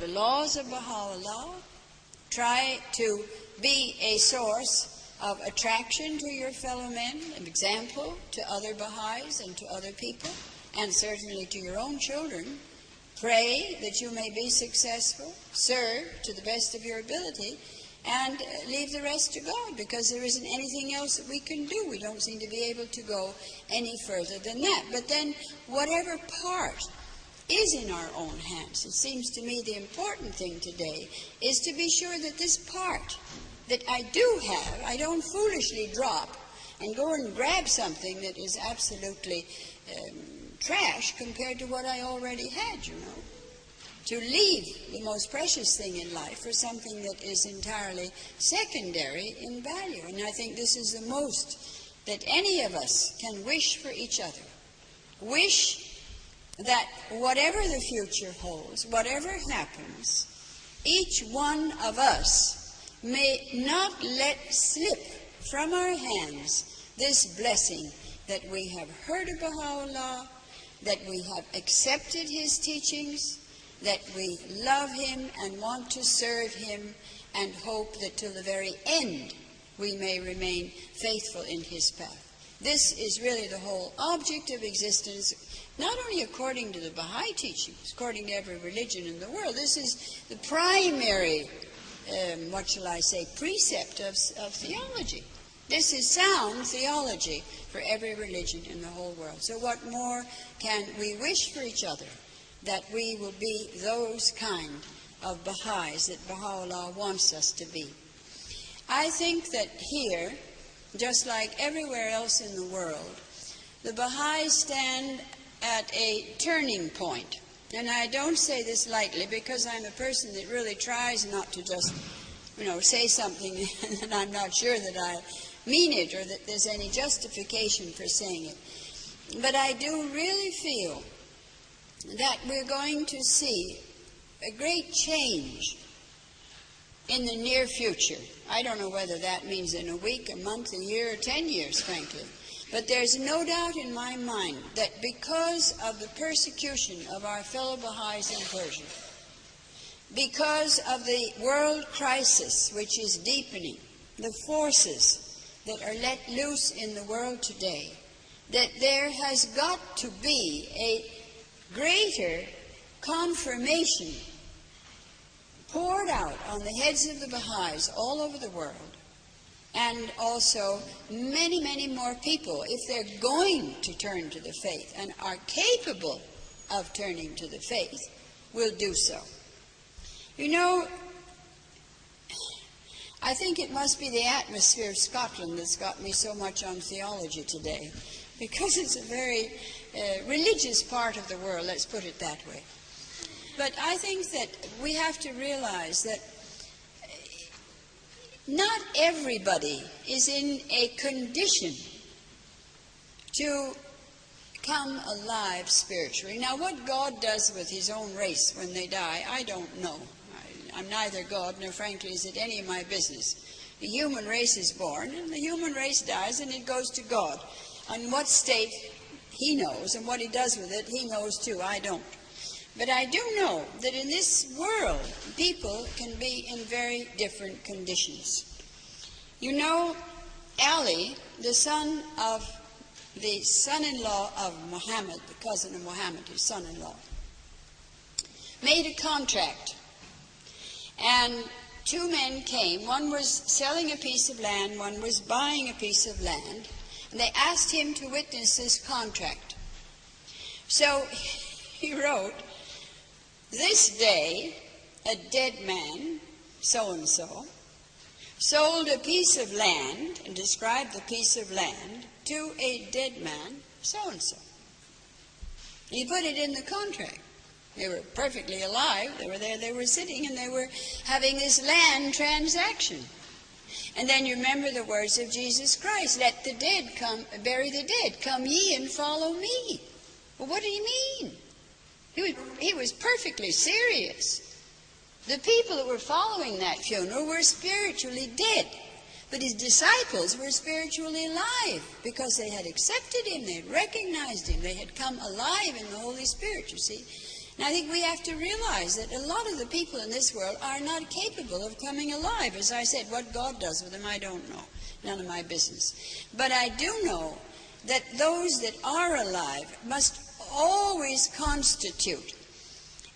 laws of Baha'u'llah, try to be a source of attraction to your fellow men, an example to other Baha'is and to other people, and certainly to your own children. Pray that you may be successful, serve to the best of your ability, and leave the rest to God, because there isn't anything else that we can do. We don't seem to be able to go any further than that. But then, whatever part is in our own hands, it seems to me the important thing today is to be sure that this part that I do have, I don't foolishly drop and go and grab something that is absolutely trash compared to what I already had, you know. To leave the most precious thing in life for something that is entirely secondary in value. And I think this is the most that any of us can wish for each other. Wish that whatever the future holds, whatever happens, each one of us may not let slip from our hands this blessing that we have heard of Baha'u'llah, that we have accepted his teachings, that we love him and want to serve him, and hope that till the very end we may remain faithful in his path. This is really the whole object of existence, not only according to the Baha'i teachings, according to every religion in the world. This is the primary, precept of theology. This is sound theology for every religion in the whole world. So what more can we wish for each other? That we will be those kind of Baha'is that Baha'u'llah wants us to be. I think that here, just like everywhere else in the world, the Baha'is stand at a turning point. And I don't say this lightly, because I'm a person that really tries not to just, say something and I'm not sure that I mean it or that there's any justification for saying it. But I do really feel that we're going to see a great change in the near future. I don't know whether that means in a week, a month, a year, or 10 years, frankly. But there's no doubt in my mind that because of the persecution of our fellow Baha'is in Persia, because of the world crisis which is deepening, the forces that are let loose in the world today, that there has got to be a greater confirmation poured out on the heads of the Baha'is all over the world, and also many, many more people, if they're going to turn to the faith and are capable of turning to the faith, will do so. I think it must be the atmosphere of Scotland that's got me so much on theology today, because it's a very religious part of the world, let's put it that way. But I think that we have to realize that not everybody is in a condition to come alive spiritually. Now, what God does with his own race when they die, I don't know. I'm neither God, nor frankly is it any of my business. The human race is born, and the human race dies, and it goes to God. On what state he knows, and what he does with it, he knows too. I don't. But I do know that in this world, people can be in very different conditions. Ali, the son-in-law of Muhammad, the cousin of Muhammad, his son-in-law, made a contract. And two men came. One was selling a piece of land, one was buying a piece of land. And they asked him to witness this contract. So he wrote, "This day a dead man, so-and-so, sold a piece of land," and described the piece of land, "to a dead man, so-and-so." He put it in the contract. They were perfectly alive. They were there, they were sitting, and they were having this land transaction. And then you remember the words of Jesus Christ, "Let the dead come, bury the dead. Come ye and follow me." Well, what did he mean? He was perfectly serious. The people that were following that funeral were spiritually dead. But his disciples were spiritually alive because they had accepted him, they had recognized him, they had come alive in the Holy Spirit, you see. And I think we have to realize that a lot of the people in this world are not capable of coming alive. As I said, what God does with them, I don't know. None of my business. But I do know that those that are alive must always constitute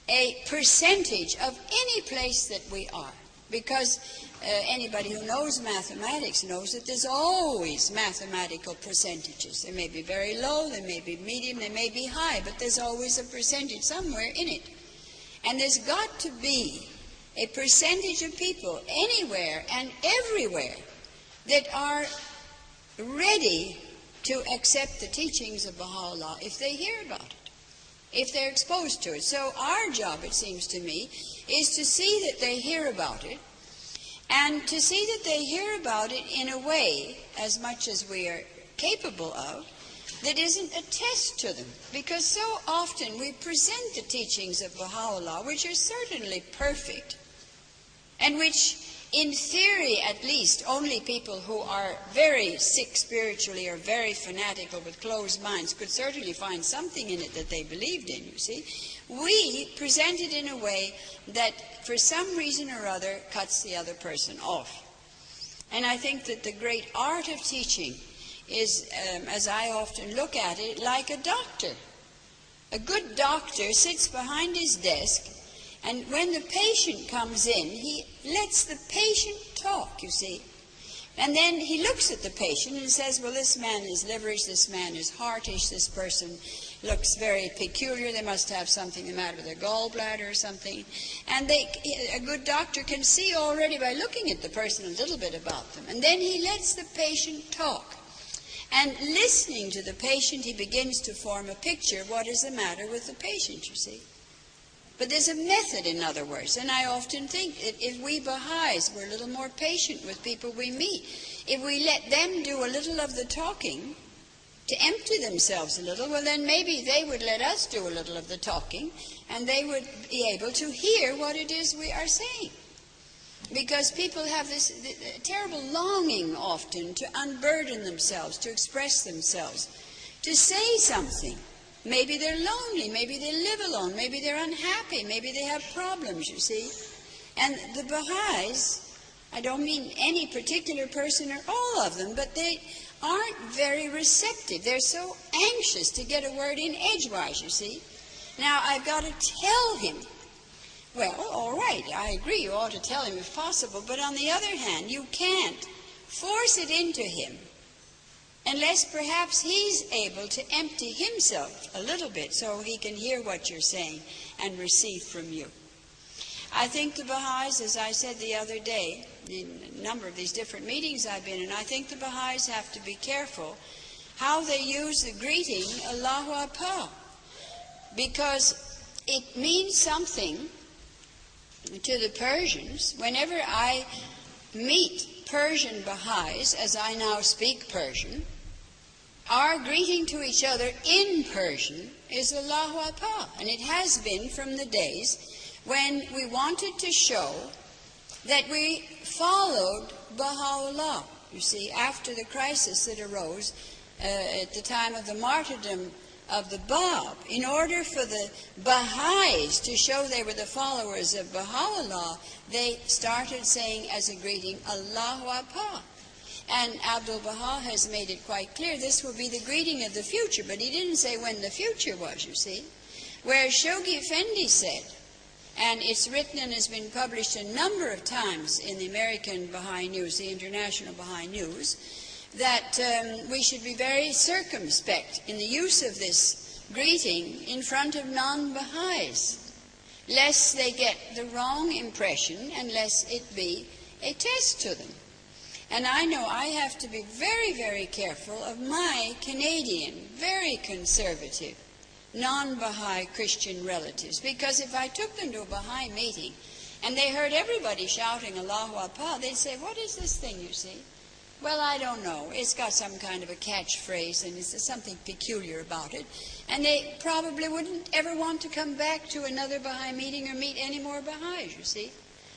a percentage of any place that we are. Because anybody who knows mathematics knows that there's always mathematical percentages. They may be very low, they may be medium, they may be high, but there's always a percentage somewhere in it. And there's got to be a percentage of people anywhere and everywhere that are ready to accept the teachings of Baha'u'llah if they hear about it, if they're exposed to it. So our job, it seems to me, is to see that they hear about it, and to see that they hear about it in a way, as much as we are capable of, that isn't a test to them. Because so often we present the teachings of Baha'u'llah, which are certainly perfect, and which, in theory at least, only people who are very sick spiritually or very fanatical with closed minds could certainly find something in it that they believed in, you see. We present it in a way that, for some reason or other, cuts the other person off. And I think that the great art of teaching is, as I often look at it, like a doctor. A good doctor sits behind his desk, and when the patient comes in, he lets the patient talk, you see. And then he looks at the patient and says, well, this man is liverish, this man is heartish, this person looks very peculiar, they must have something the matter with their gallbladder or something. And a good doctor can see already by looking at the person a little bit about them. And then he lets the patient talk. And listening to the patient, he begins to form a picture of what is the matter with the patient, you see. But there's a method, in other words, and I often think that if we Baha'is were a little more patient with people we meet, if we let them do a little of the talking, to empty themselves a little, well then maybe they would let us do a little of the talking, and they would be able to hear what it is we are saying. Because people have this terrible longing often to unburden themselves, to express themselves, to say something. Maybe they're lonely, maybe they live alone, maybe they're unhappy, maybe they have problems, you see. And the Baha'is, I don't mean any particular person or all of them, but they aren't very receptive. They're so anxious to get a word in edgewise, you see. Now, I've got to tell him. Well, all right, I agree, you ought to tell him if possible, but on the other hand, you can't force it into him unless perhaps he's able to empty himself a little bit so he can hear what you're saying and receive from you. I think the Baha'is, as I said the other day, in a number of these different meetings I've been in, I think the Baha'is have to be careful how they use the greeting, Allahu Akbar, because it means something to the Persians. Whenever I meet Persian Baha'is, as I now speak Persian, our greeting to each other in Persian is Allahu Akbar, and it has been from the days when we wanted to show that we followed Baha'u'llah. You see, after the crisis that arose at the time of the martyrdom of the Bab, in order for the Baha'is to show they were the followers of Baha'u'llah, they started saying as a greeting, Allahu Akbar. And Amatu'l-Bahá has made it quite clear this will be the greeting of the future, but he didn't say when the future was, you see. Whereas Shoghi Effendi said, and it's written and has been published a number of times in the American Baha'i News, the International Baha'i News, that we should be very circumspect in the use of this greeting in front of non-Baha'is, lest they get the wrong impression and lest it be a test to them. And I know I have to be very, very careful of my Canadian, very conservative, non-Baha'i Christian relatives, because if I took them to a Baha'i meeting and they heard everybody shouting Allahu Akbar, they'd say, what is this thing you see? Well, I don't know. It's got some kind of a catchphrase and there's something peculiar about it. And they probably wouldn't ever want to come back to another Baha'i meeting or meet any more Baha'is, you see.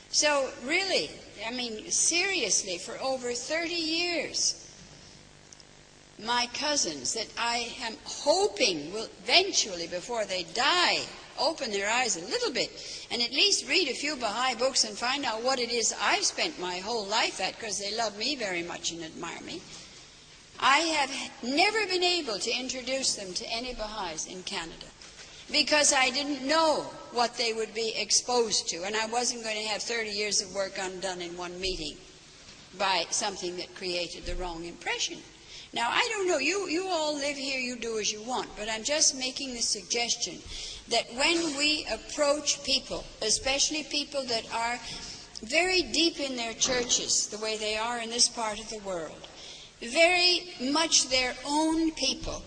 So really, I mean, seriously, for over 30 years, my cousins that I am hoping will eventually, before they die open their eyes a little bit and at least read a few Baha'i books and find out what it is I've spent my whole life at, because they love me very much and admire me. I have never been able to introduce them to any Baha'is in Canada because I didn't know what they would be exposed to, and I wasn't going to have 30 years of work undone in one meeting by something that created the wrong impression. Now, I don't know, you all live here, you do as you want, but I'm just making the suggestion that when we approach people, especially people that are very deep in their churches, the way they are in this part of the world, very much their own people,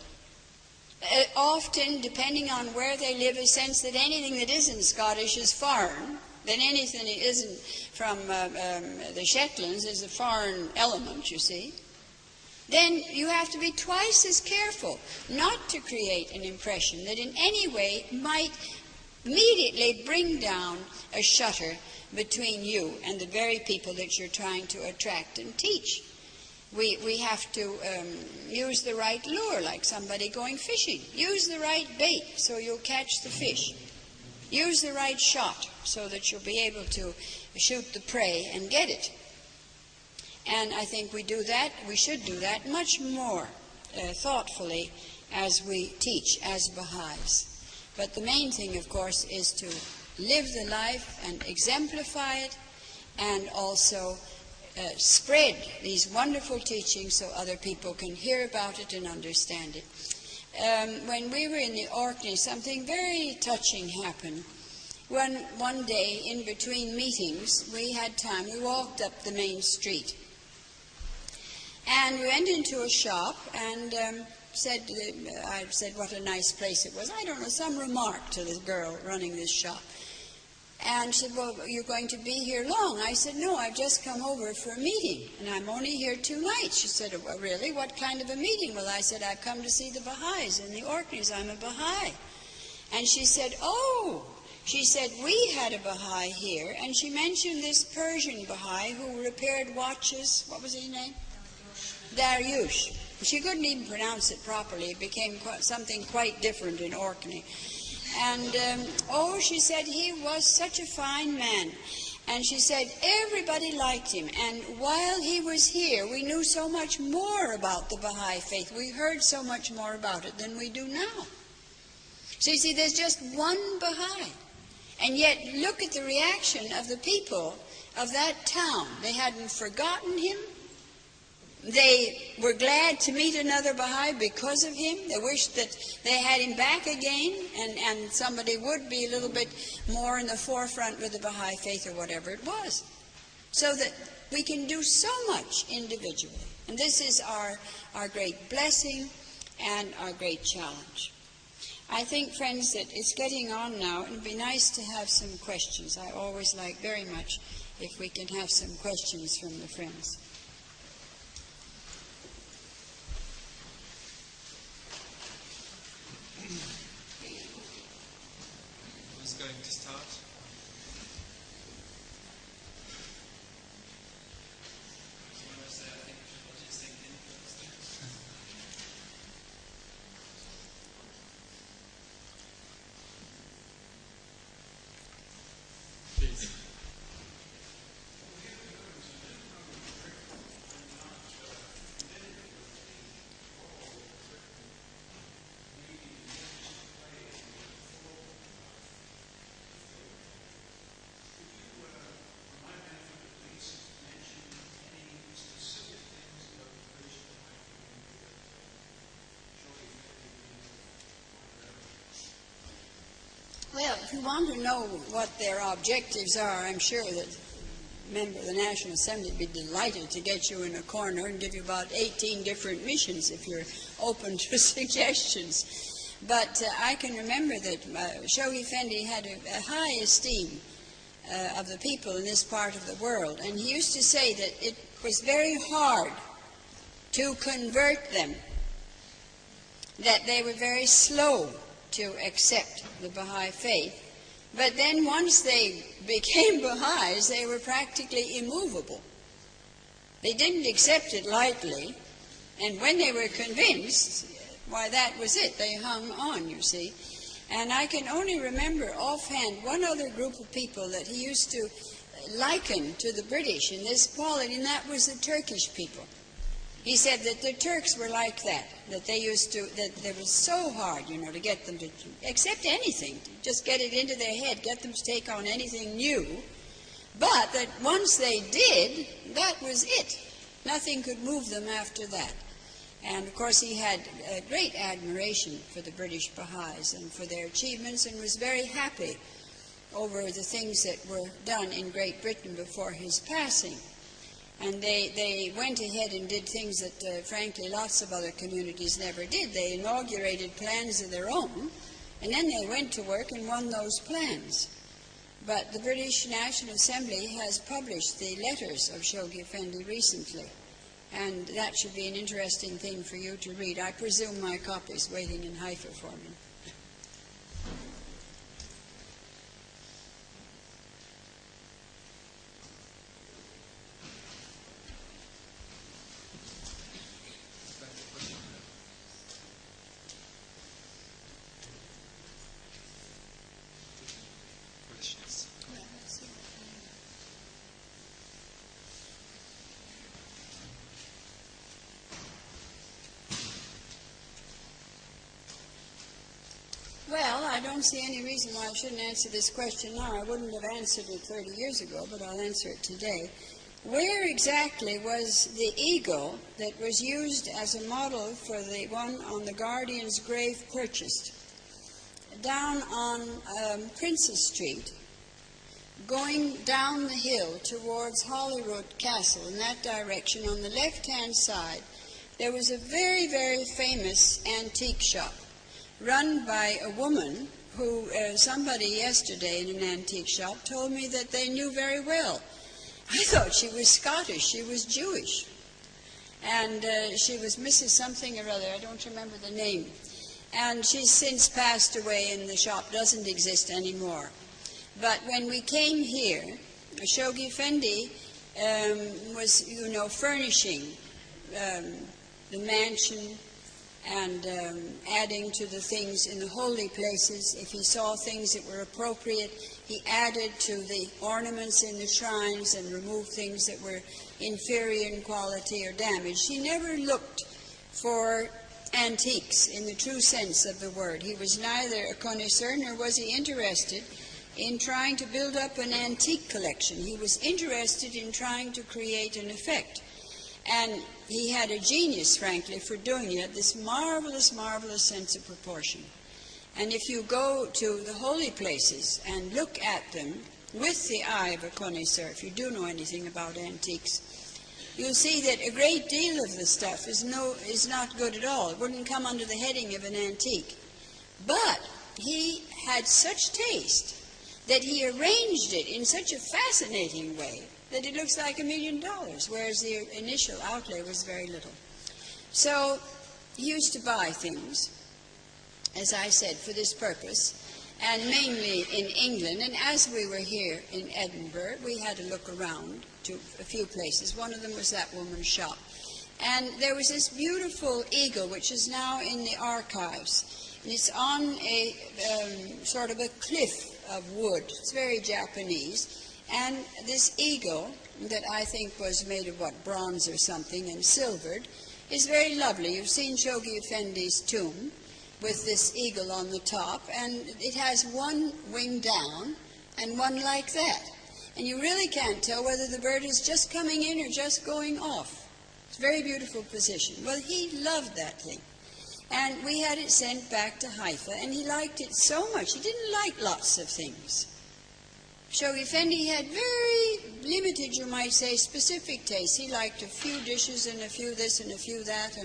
often, depending on where they live, a sense that anything that isn't Scottish is foreign, that anything that isn't from the Shetlands is a foreign element, you see, then you have to be twice as careful not to create an impression that in any way might immediately bring down a shutter between you and the very people that you're trying to attract and teach. We have to use the right lure, like somebody going fishing. Use the right bait so you'll catch the fish. Use the right shot so that you'll be able to shoot the prey and get it. And I think we do that, we should do that much more thoughtfully as we teach as Baha'is. But the main thing, of course, is to live the life and exemplify it, and also spread these wonderful teachings so other people can hear about it and understand it. When we were in the Orkney, something very touching happened. One day, in between meetings, we had time. We walked up the main street. And we went into a shop and I said what a nice place it was. I don't know, some remark to the girl running this shop. And she said, well, you're going to be here long? I said, no, I've just come over for a meeting, and I'm only here 2 nights. She said, well, really? What kind of a meeting? Well, I said, I've come to see the Baha'is in the Orkneys. I'm a Baha'i. And she said, oh. She said, we had a Baha'i here, and she mentioned this Persian Baha'i who repaired watches. What was his name? Dariush. She couldn't even pronounce it properly. It became something quite different in Orkney. And, she said, he was such a fine man. And she said, everybody liked him. And while he was here, we knew so much more about the Baha'i faith. We heard so much more about it than we do now. So you see, there's just one Baha'i. And yet, look at the reaction of the people of that town. They hadn't forgotten him. They were glad to meet another Baha'i because of him. They wished that they had him back again, and somebody would be a little bit more in the forefront with the Baha'i faith or whatever it was. So that we can do so much individually. And this is our great blessing and our great challenge. I think, friends, that it's getting on now, and it would be nice to have some questions. I always like very much if we can have some questions from the friends. Who's going to start? Please. Well, if you want to know what their objectives are, I'm sure that a member of the National Assembly would be delighted to get you in a corner and give you about 18 different missions if you're open to suggestions. But I can remember that Shoghi Effendi had a high esteem of the people in this part of the world, and he used to say that it was very hard to convert them, that they were very slow to accept the Baha'i faith. But then once they became Baha'is, they were practically immovable. They didn't accept it lightly, and when they were convinced, why, that was it. They hung on, you see. And I can only remember offhand one other group of people that he used to liken to the British in this quality, and that was the Turkish people. He said that the Turks were like that they used to, that it was so hard, to get them to accept anything, just get it into their head, get them to take on anything new, but that once they did, that was it. Nothing could move them after that. And of course he had great admiration for the British Baha'is and for their achievements, and was very happy over the things that were done in Great Britain before his passing. And they went ahead and did things that, frankly, lots of other communities never did. They inaugurated plans of their own, and then they went to work and won those plans. But the British National Assembly has published the letters of Shoghi Effendi recently, and that should be an interesting thing for you to read. I presume my copy is waiting in Haifa for me. Well, I don't see any reason why I shouldn't answer this question now. I wouldn't have answered it 30 years ago, but I'll answer it today. Where exactly was the eagle that was used as a model for the one on the Guardian's grave purchased? Down on Princess Street, going down the hill towards Holyrood Castle, in that direction, on the left-hand side, there was a very, very famous antique shop, run by a woman who, somebody yesterday in an antique shop told me that they knew very well. I thought she was Scottish, she was Jewish. And she was Mrs. something or other, I don't remember the name. And she's since passed away, and the shop doesn't exist anymore. But when we came here, Shoghi Effendi was, furnishing the mansion and adding to the things in the holy places. If he saw things that were appropriate, he added to the ornaments in the shrines and removed things that were inferior in quality or damaged. He never looked for antiques in the true sense of the word. He was neither a connoisseur nor was he interested in trying to build up an antique collection. He was interested in trying to create an effect. And he had a genius, frankly, for doing it, this marvelous, marvelous sense of proportion. And if you go to the holy places and look at them with the eye of a connoisseur, if you do know anything about antiques, you'll see that a great deal of the stuff is not good at all. It wouldn't come under the heading of an antique. But he had such taste that he arranged it in such a fascinating way that it looks like $1 million, whereas the initial outlay was very little. So he used to buy things, as I said, for this purpose, and mainly in England. And as we were here in Edinburgh, we had to look around to a few places. One of them was that woman's shop. And there was this beautiful eagle, which is now in the archives. And it's on a sort of a cliff of wood. It's very Japanese. And this eagle, that I think was made of, bronze or something, and silvered, is very lovely. You've seen Shoghi Effendi's tomb with this eagle on the top, and it has one wing down and one like that. And you really can't tell whether the bird is just coming in or just going off. It's a very beautiful position. Well, he loved that thing. And we had it sent back to Haifa, and he liked it so much. He didn't like lots of things. Shoghi Effendi had very limited, you might say, specific tastes. He liked a few dishes and a few this and a few that,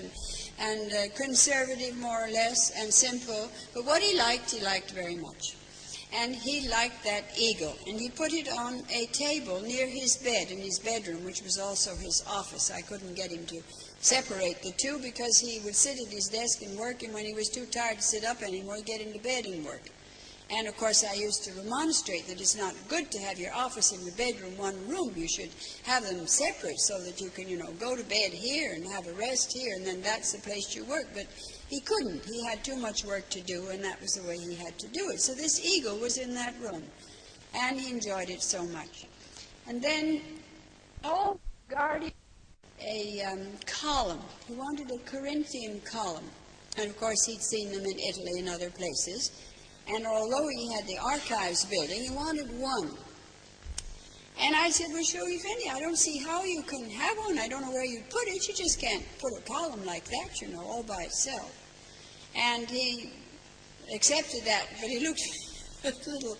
and conservative more or less, and simple. But what he liked very much. And he liked that eagle. And he put it on a table near his bed in his bedroom, which was also his office. I couldn't get him to separate the two because he would sit at his desk and work, and when he was too tired to sit up anymore, he'd get into bed and work. And of course I used to remonstrate that it's not good to have your office and your bedroom one room. You should have them separate so that you can, go to bed here and have a rest here, and then that's the place you work. But he couldn't. He had too much work to do, and that was the way he had to do it. So this eagle was in that room, and he enjoyed it so much. And then all guardian a column. He wanted a Corinthian column. And of course he'd seen them in Italy and other places. And although he had the archives building, he wanted one. And I said, well, sure, Effendi, I don't see how you can have one. I don't know where you'd put it. You just can't put a column like that, all by itself. And he accepted that, but he looked a little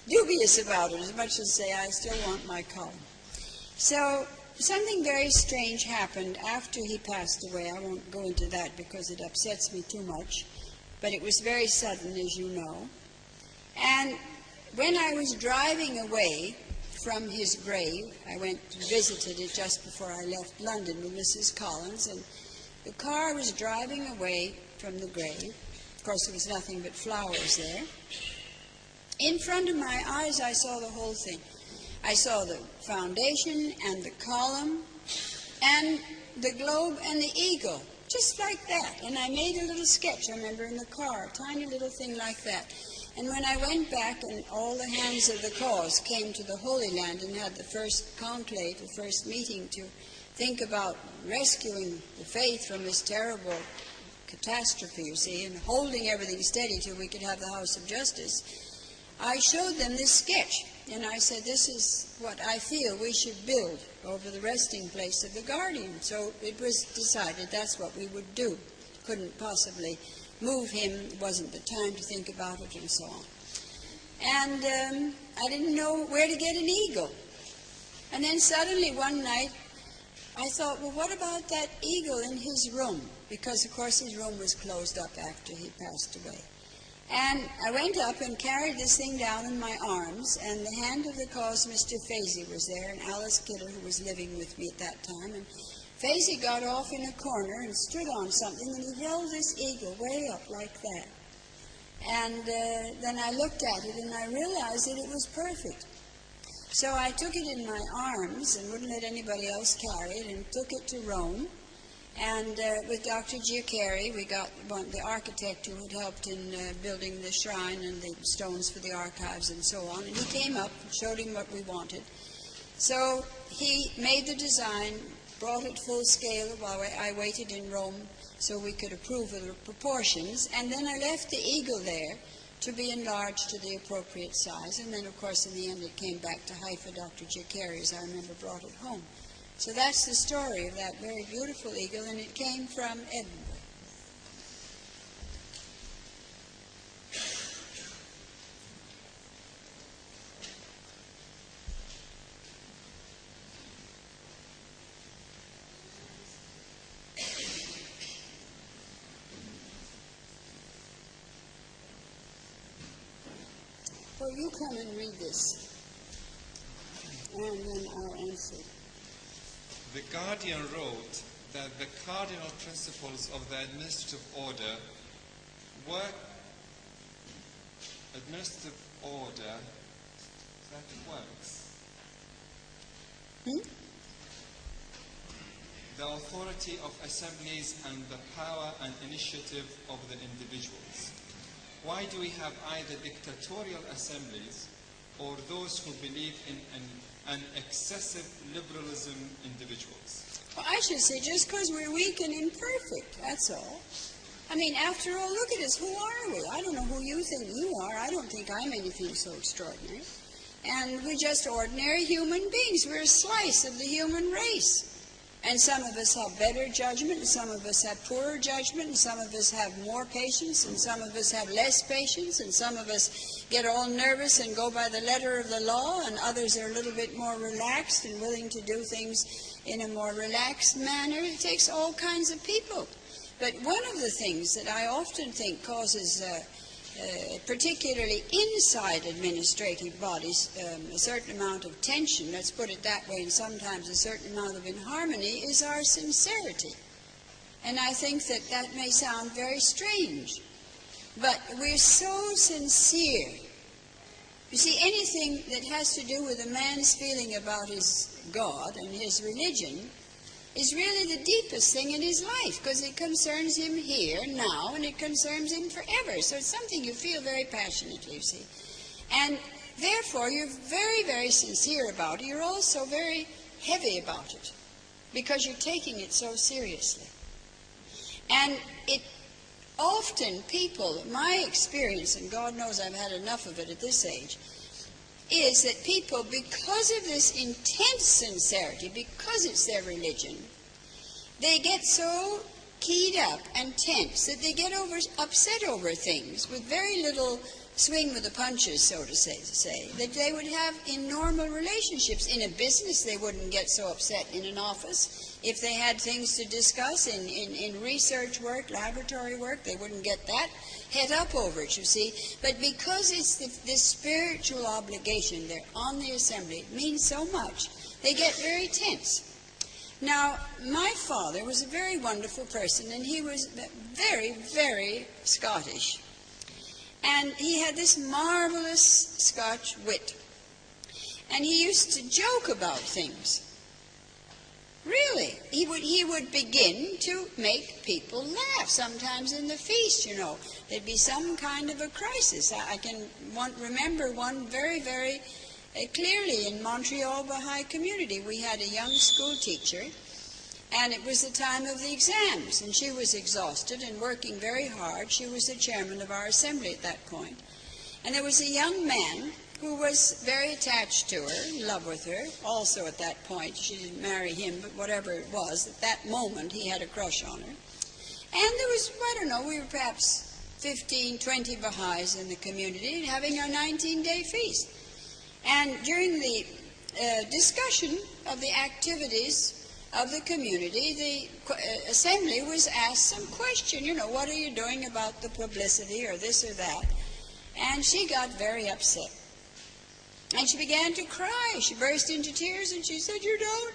dubious about it, as much as say, I still want my column. So something very strange happened after he passed away. I won't go into that because it upsets me too much, but it was very sudden, as you know. And when I was driving away from his grave, I went and visited it just before I left London with Mrs. Collins, and the car was driving away from the grave. Of course, there was nothing but flowers there. In front of my eyes, I saw the whole thing. I saw the foundation and the column and the globe and the eagle, just like that. And I made a little sketch, I remember, in the car, a tiny little thing like that. And when I went back and all the hands of the cause came to the Holy Land and had the first conclave, the first meeting to think about rescuing the faith from this terrible catastrophe, you see, and holding everything steady till we could have the House of Justice, I showed them this sketch. And I said, this is what I feel we should build over the resting place of the guardian. So it was decided that's what we would do. Couldn't possibly move him. It wasn't the time to think about it and so on. And I didn't know where to get an eagle. And then suddenly one night I thought, well, what about that eagle in his room? Because, of course, his room was closed up after he passed away. And I went up and carried this thing down in my arms, and the hand of the cause, Mr. Fazy, was there, and Alice Kidder, who was living with me at that time. And Fazy got off in a corner and stood on something, and he held this eagle way up like that. And then I looked at it, and I realized that it was perfect. So I took it in my arms and wouldn't let anybody else carry it, and took it to Rome. And with Dr. Giacari, we got the architect who had helped in building the shrine and the stones for the archives and so on. And he came up and showed him what we wanted. So he made the design, brought it full scale while I waited in Rome so we could approve of the proportions. And then I left the eagle there to be enlarged to the appropriate size. And then, of course, in the end, it came back to Haifa. Dr. Giacari, as I remember, brought it home. So that's the story of that very beautiful eagle, and it came from Edinburgh. Well, you come and read this, and then I'll answer. The Guardian wrote that the cardinal principles of the administrative order that works. The authority of assemblies and the power and initiative of the individuals. Why do we have either dictatorial assemblies or those who believe in an excessive liberalism individuals? Well, I should say just because we're weak and imperfect, that's all. I mean, after all, look at us. Who are we? I don't know who you think you are. I don't think I'm anything so extraordinary. And we're just ordinary human beings. We're a slice of the human race. And some of us have better judgment, and some of us have poorer judgment, and some of us have more patience, and some of us have less patience, and some of us get all nervous and go by the letter of the law, and others are a little bit more relaxed and willing to do things in a more relaxed manner. It takes all kinds of people. But one of the things that I often think causes, particularly inside administrative bodies, a certain amount of tension, let's put it that way, and sometimes a certain amount of inharmony, is our sincerity. And I think that that may sound very strange, but we're so sincere You see, anything that has to do with a man's feeling about his God and his religion is really the deepest thing in his life, because it concerns him here, now, and it concerns him forever. So it's something you feel very passionately, you see. And therefore, you're very, very sincere about it. You're also very heavy about it, because you're taking it so seriously. And it often people, my experience, and God knows I've had enough of it at this age, is that people, because of this intense sincerity, because it's their religion, they get so keyed up and tense that they get upset over things with very little swing with the punches, so to say, that they would have in normal relationships. In a business, they wouldn't get so upset in an office. If they had things to discuss in research work, laboratory work, they wouldn't get that head up over it, you see. But because it's this spiritual obligation, they're on the assembly, it means so much, they get very tense. Now, my father was a very wonderful person, and he was very, very Scottish. And he had this marvelous Scotch wit. And he used to joke about things. Really. He would begin to make people laugh. Sometimes in the feast, you know, there'd be some kind of a crisis. I can remember one very, very clearly in Amatu'l-Bahá community. We had a young school teacher, and it was the time of the exams, and she was exhausted and working very hard. She was the chairman of our assembly at that point. And there was a young man who was very attached to her, in love with her, also at that point. She didn't marry him, but whatever it was, at that moment he had a crush on her. And there was, I don't know, we were perhaps 15, 20 Baha'is in the community having our 19-day feast. And during the discussion of the activities of the community, the assembly was asked some question, you know, what are you doing about the publicity or this or that? And she got very upset. And she began to cry. She burst into tears and she said, you don't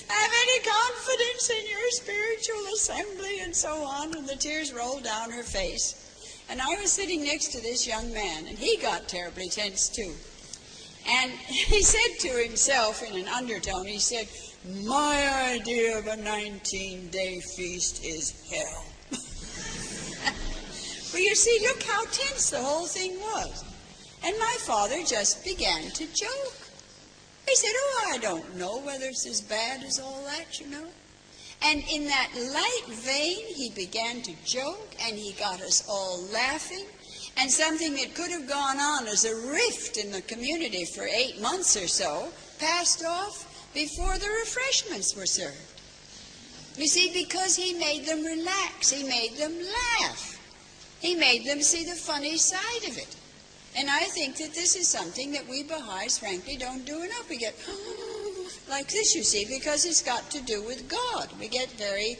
have any confidence in your spiritual assembly and so on. And the tears rolled down her face. And I was sitting next to this young man, and he got terribly tense too. And he said to himself in an undertone, he said, my idea of a 19-day feast is hell. Well, you see, look how tense the whole thing was. And my father just began to joke. He said, oh, I don't know whether it's as bad as all that, you know. And in that light vein, he began to joke, and he got us all laughing. And something that could have gone on as a rift in the community for 8 months or so passed off before the refreshments were served. You see, because he made them relax, he made them laugh. He made them see the funny side of it. And I think that this is something that we Baha'is, frankly, don't do enough. We get like this, you see, because it's got to do with God. We get very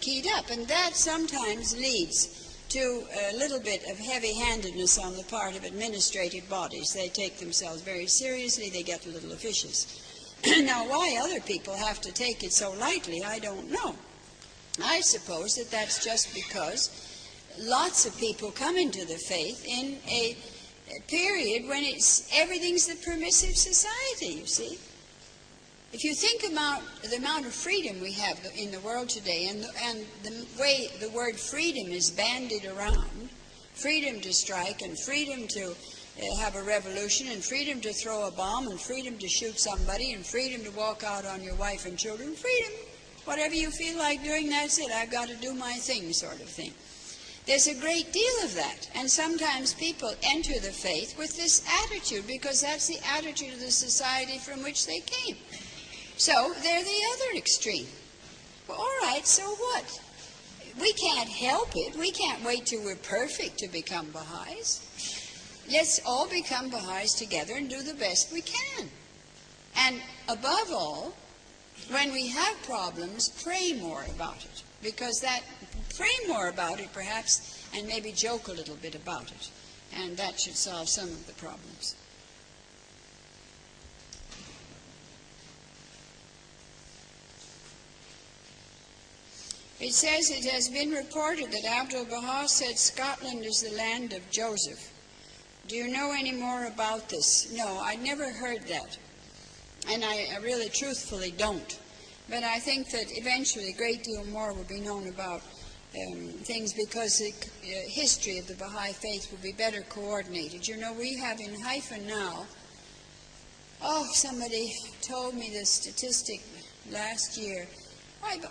keyed up. And that sometimes leads to a little bit of heavy-handedness on the part of administrative bodies. They take themselves very seriously. They get a little officious. Now, why other people have to take it so lightly, I don't know. I suppose that that's just because lots of people come into the faith in a period when everything's the permissive society, you see. If you think about the amount of freedom we have in the world today, and the way the word freedom is bandied around, freedom to strike and freedom to have a revolution and freedom to throw a bomb and freedom to shoot somebody and freedom to walk out on your wife and children, freedom, whatever you feel like doing, that's it, I've got to do my thing sort of thing. There's a great deal of that, and sometimes people enter the faith with this attitude because that's the attitude of the society from which they came. So they're the other extreme. Well, all right, so what? We can't help it. We can't wait till we're perfect to become Baha'is. Let's all become Baha'is together and do the best we can. And above all, when we have problems, pray more about it, because pray more about it, perhaps, and maybe joke a little bit about it. And that should solve some of the problems. It says it has been reported that Amatu'l-Bahá said Scotland is the land of Joseph. Do you know any more about this? No, I'd never heard that. And I really truthfully don't. But I think that eventually a great deal more will be known about things, because the history of the Baha'i faith will be better coordinated. You know, we have in Haifa now, somebody told me the statistic last year,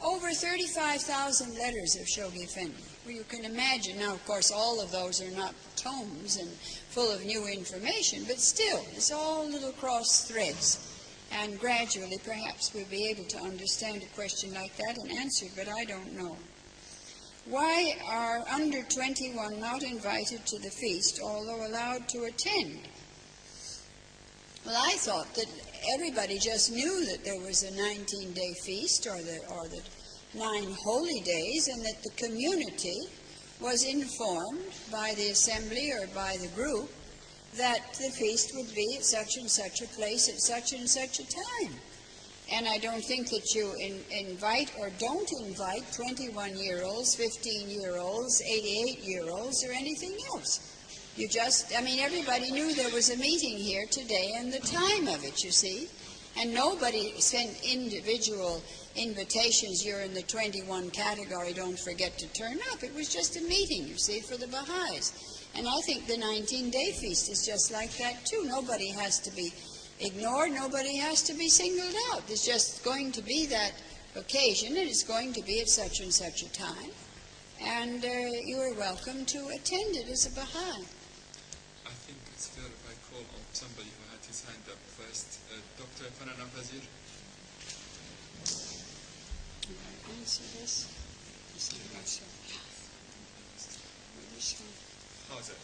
over 35,000 letters of Shoghi Effendi. Well, you can imagine. Now, of course, all of those are not tomes and full of new information, but still, it's all little cross threads. And gradually, perhaps, we'll be able to understand a question like that and answer it, but I don't know. Why are under 21 not invited to the feast, although allowed to attend? Well, I thought that everybody just knew that there was a 19-day feast, or the 9 holy days, and that the community was informed by the assembly or by the group that the feast would be at such and such a place at such and such a time. And I don't think that you invite or don't invite 21-year-olds, 15-year-olds, 88-year-olds, or anything else. You just, everybody knew there was a meeting here today and the time of it, you see. And nobody sent individual invitations, you're in the 21 category, don't forget to turn up. It was just a meeting, you see, for the Baha'is. And I think the 19-day feast is just like that, too. Nobody has to be ignored. Nobody has to be singled out. It's just going to be that occasion, and it's going to be at such and such a time. And you are welcome to attend it as a Baha'i. I think it's fair if I call on somebody who had his hand up first. Dr. Fanana Fazir. Answer this. How's it?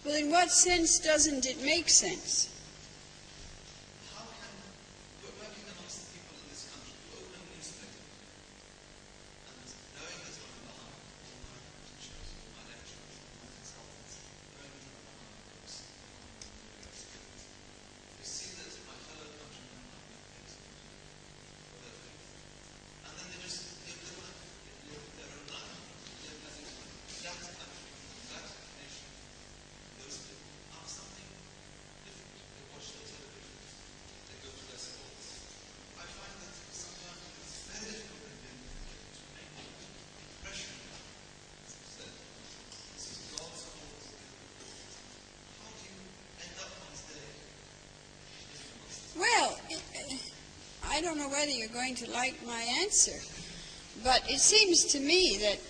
Well, in what sense doesn't it make sense? How can, working amongst the people in this country, who open a newspaper and knowing that I'm a Baha'i, all my teachers, all my lecturers, all my consultants, knowing that I'm a Baha'i books, we see that my fellow countrymen are not being paid for their faith. And then they just live their life, live their own life, live as if that country, that nation, those people are something different. They watch the television, they go to their sports. I find that sometimes it's very difficult to make an impression. As you said, this is God's cause. How do you end up one's day? Well, I don't know whether you're going to like my answer, but it seems to me that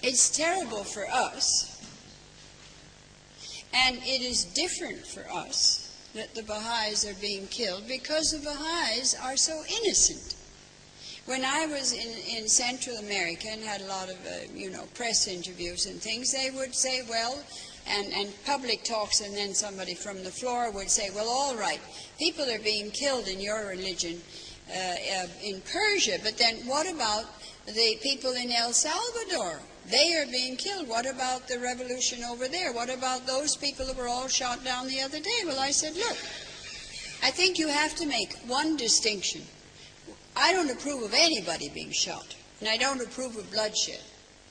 it's terrible for us, and it is different for us that the Baha'is are being killed because the Baha'is are so innocent. When I was in Central America and had a lot of, press interviews and things, they would say, well, and public talks, and then somebody from the floor would say, well, all right, people are being killed in your religion in Persia, but then what about the people in El Salvador? They are being killed. What about the revolution over there? What about those people that were all shot down the other day? Well, I said, look, I think you have to make one distinction. I don't approve of anybody being shot, and I don't approve of bloodshed.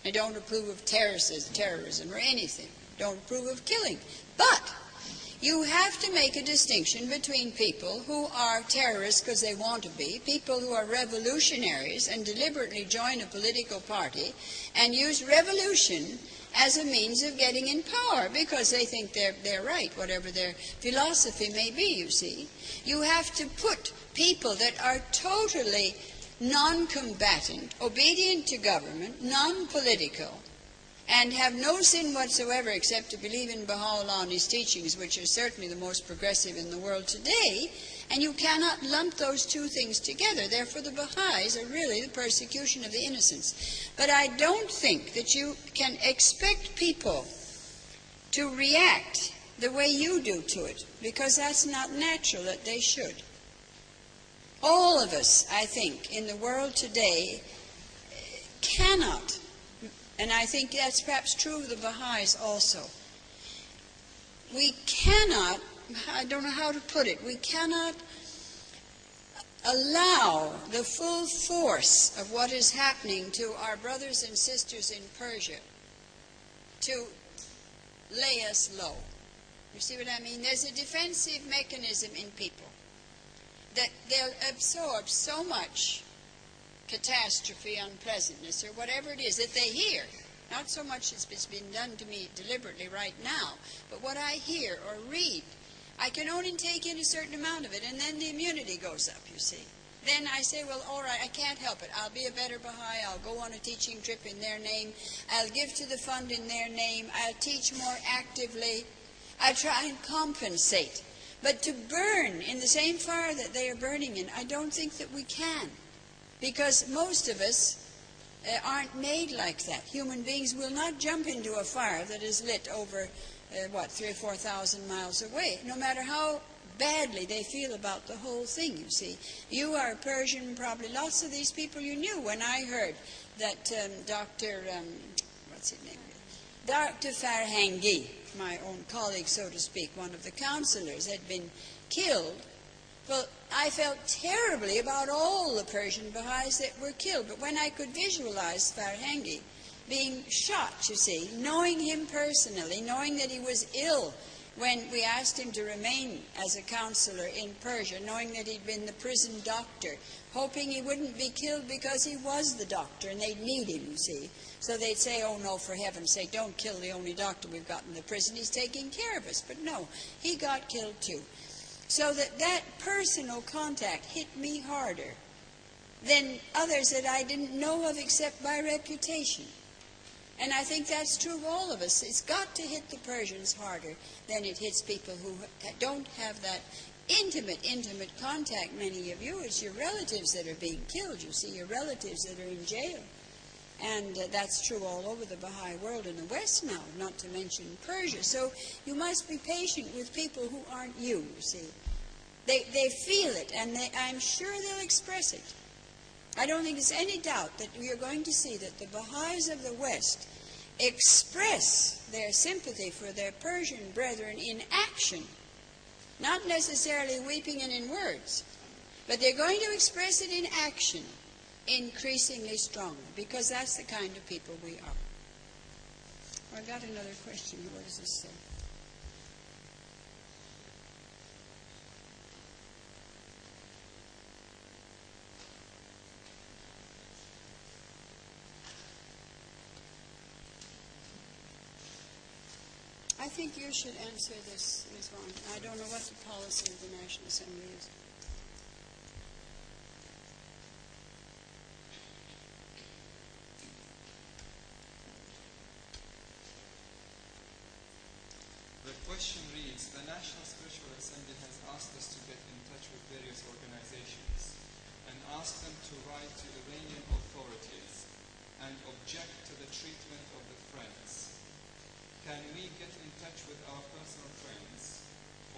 I don't approve of terrorism or anything. I don't approve of killing. But You have to make a distinction between people who are terrorists because they want to be, people who are revolutionaries and deliberately join a political party and use revolution as a means of getting in power because they think they're right, whatever their philosophy may be, you see. You have to put people that are totally non-combatant, obedient to government, non-political, and have no sin whatsoever except to believe in Baha'u'llah and his teachings, which are certainly the most progressive in the world today, and you cannot lump those two things together. Therefore, the Baha'is are really the persecution of the innocents. But I don't think that you can expect people to react the way you do to it, because that's not natural that they should. All of us, I think, in the world today cannot, and I think that's perhaps true of the Baha'is also, we cannot, I don't know how to put it, we cannot allow the full force of what is happening to our brothers and sisters in Persia to lay us low. You see what I mean? There's a defensive mechanism in people that they'll absorb so much catastrophe, unpleasantness, or whatever it is that they hear. Not so much as it's been done to me deliberately right now, but what I hear or read, I can only take in a certain amount of it, and then the immunity goes up, you see. Then I say, well, all right, I can't help it. I'll be a better Baha'i. I'll go on a teaching trip in their name. I'll give to the fund in their name. I'll teach more actively. I'll try and compensate. But to burn in the same fire that they are burning in, I don't think that we can. Because most of us aren't made like that. Human beings will not jump into a fire that is lit over, 3,000 or 4,000 miles away, no matter how badly they feel about the whole thing, you see. You are Persian, probably lots of these people you knew. When I heard that Dr. Dr. Farhangi, my own colleague, so to speak, one of the counselors, had been killed, well, I felt terribly about all the Persian Baha'is that were killed. But when I could visualize Farhangi being shot, you see, knowing him personally, knowing that he was ill when we asked him to remain as a counselor in Persia, knowing that he'd been the prison doctor, hoping he wouldn't be killed because he was the doctor and they'd need him, you see. So they'd say, oh no, for heaven's sake, don't kill the only doctor we've got in the prison. He's taking care of us. But no, he got killed too. So that personal contact hit me harder than others that I didn't know of except by reputation. And I think that's true of all of us. It's got to hit the Persians harder than it hits people who don't have that intimate contact. Many of you, it's your relatives that are being killed, you see, your relatives that are in jail. And that's true all over the Baha'i world in the West now, not to mention Persia. So you must be patient with people who aren't you see. They feel it, and I'm sure they'll express it. I don't think there's any doubt that we are going to see that the Baha'is of the West express their sympathy for their Persian brethren in action, not necessarily weeping and in words, but they're going to express it in action increasingly strongly, because that's the kind of people we are. I got another question. What does this say? I think you should answer this, Ms. Vaughn. I don't know what the policy of the National Assembly is. The question reads, the National Spiritual Assembly has asked us to get in touch with various organizations and ask them to write to Iranian authorities and object to the treatment of the Friends. Can we get in touch with our personal friends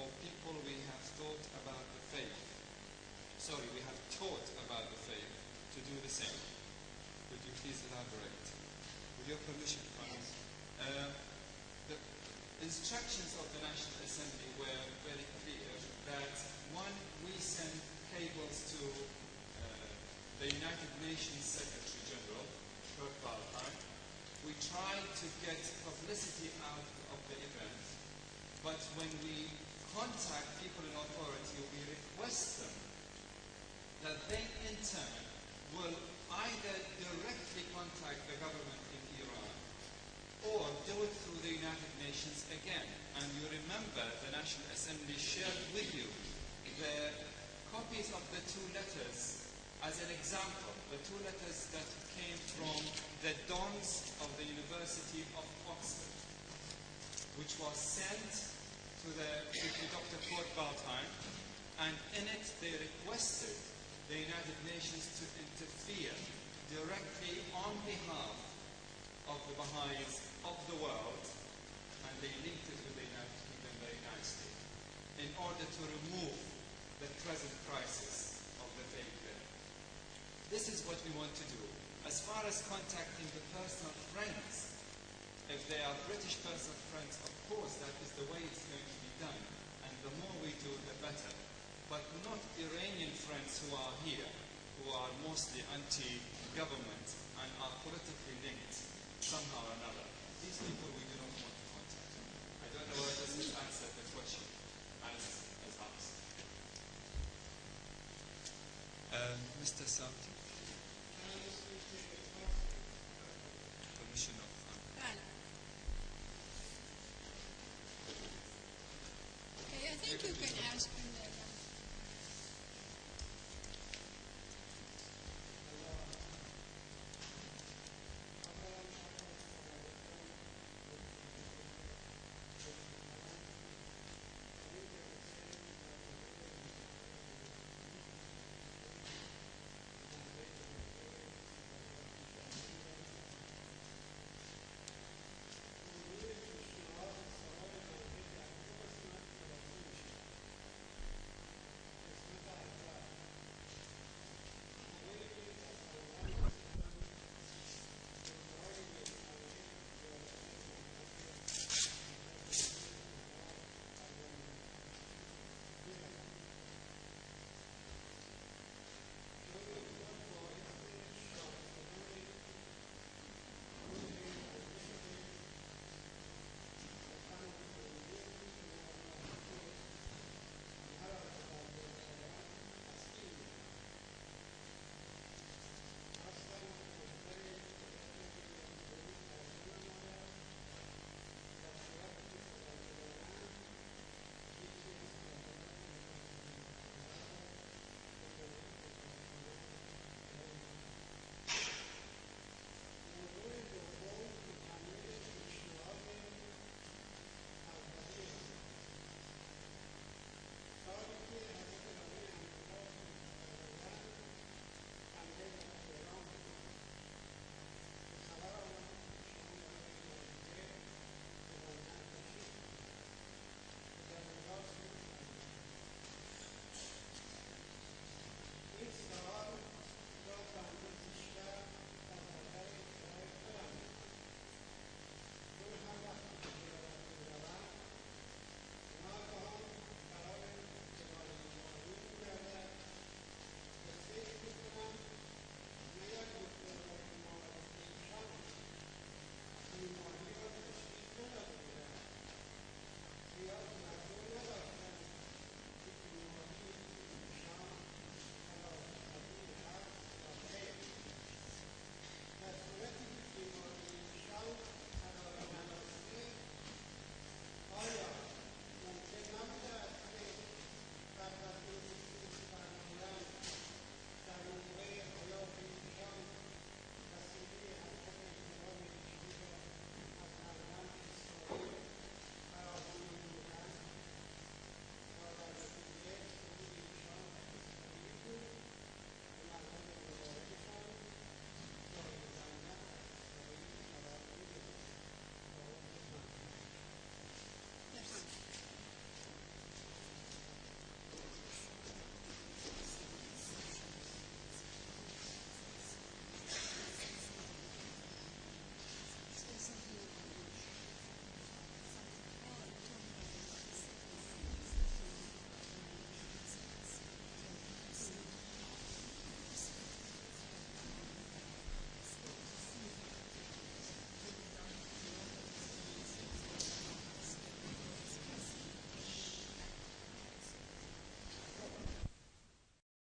or people we have taught about the faith? We have taught about the faith to do the same. Would you please elaborate? With your permission, Khánum. The instructions of the National Assembly were very clear that, one, we send cables to the United Nations Secretary General, Kurt Waldheim. We try to get publicity out of the event, but when we contact people in authority, we request them that they in turn will either directly contact the government in Iran or do it through the United Nations again. And you remember the National Assembly shared with you the copies of the two letters as an example, the two letters that came from the dons of the University of Oxford, which was sent to Dr. Ford Baltheim, and in it they requested the United Nations to interfere directly on behalf of the Baha'is of the world, and they linked it with the United Kingdom and the United States, in order to remove the present crisis of the faith there. This is what we want to do. As far as contacting the personal friends, if they are British personal friends, of course, that is the way it's going to be done. And the more we do, the better. But not Iranian friends who are here, who are mostly anti-government and are politically linked somehow or another. These people we do not want to contact. I don't know whether this has answered the question as asked. Mr. Sauti. Commission of Okay, I think you can